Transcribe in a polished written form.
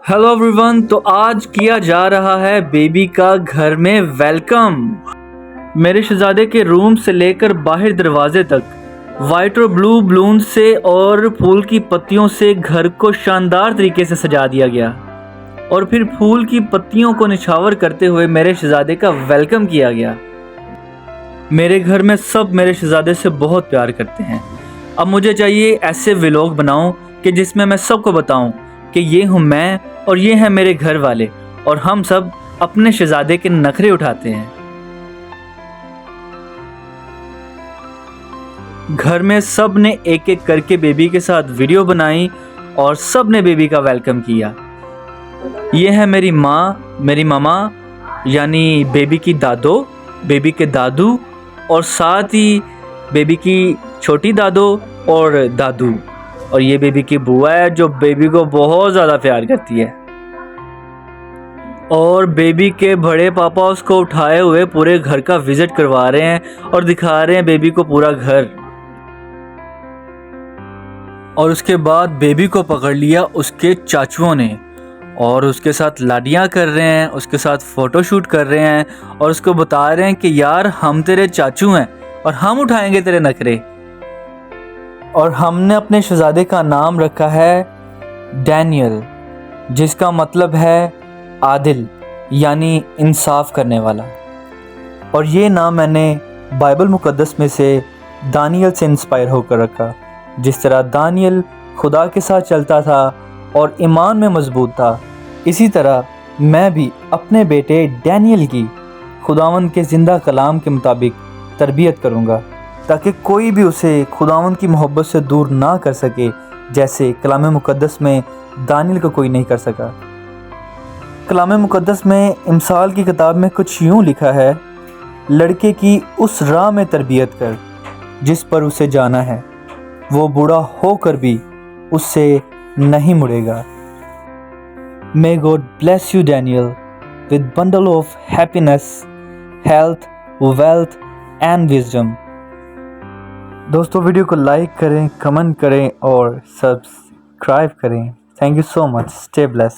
Hello everyone. तो आज किया जा रहा है बेबी का घर में वेलकम। मेरे शहजादे के रूम से लेकर बाहर दरवाजे तक वाइट और ब्लू बलून से और फूल की पत्तियों से घर को शानदार तरीके से सजा दिया गया और फिर फूल की पत्तियों को निछावर करते हुए मेरे शहजादे का वेलकम किया गया। मेरे घर में सब मेरे शहजादे से बहुत प्यार करते हैं। अब मुझे चाहिए ऐसे व्लॉग बनाऊं कि जिसमें मैं सबको बताऊं कि ये हूं मैं और ये हैं मेरे घर वाले और हम सब अपने शहजादे के नखरे उठाते हैं। घर में सब ने एक एक करके बेबी के साथ वीडियो बनाई और सब ने बेबी का वेलकम किया। ये है मेरी माँ, मेरी मामा यानी बेबी की दादो, बेबी के दादू और साथ ही बेबी की छोटी दादो और दादू, और ये बेबी की बुआ है जो बेबी को बहुत ज़्यादा प्यार करती है। और बेबी के बड़े पापा उसको उठाए हुए पूरे घर का विजिट करवा रहे हैं और दिखा रहे हैं बेबी को पूरा घर। और उसके बाद बेबी को पकड़ लिया उसके चाचुओं ने और उसके साथ लाडियाँ कर रहे हैं, उसके साथ फ़ोटोशूट कर रहे हैं और उसको बता रहे हैं कि यार हम तेरे चाचू हैं और हम उठाएंगे तेरे नखरे। और हमने अपने शहजादे का नाम रखा है डैनियल, जिसका मतलब है आदिल यानी इंसाफ करने वाला। और ये नाम मैंने बाइबल मुकद्दस में से दानियल से इंस्पायर होकर रखा। जिस तरह दानियल खुदा के साथ चलता था और ईमान में मजबूत था, इसी तरह मैं भी अपने बेटे डैनियल की खुदावंद के ज़िंदा कलाम के मुताबिक तरबियत करूँगा ताकि कोई भी उसे खुदावंद की मोहब्बत से दूर ना कर सके, जैसे कलाम मुकद्दस में दानियल को कोई नहीं कर सका। कलाम मुकद्दस में इमसाल की किताब में कुछ यूँ लिखा है, लड़के की उस राह में तरबियत कर जिस पर उसे जाना है, वो बूढ़ा होकर भी उससे नहीं मुड़ेगा। May God bless you Daniel with bundle of happiness, health, wealth and wisdom। दोस्तों वीडियो को लाइक करें, कमेंट करें और सब्सक्राइब करें। Thank you so much. Stay bless.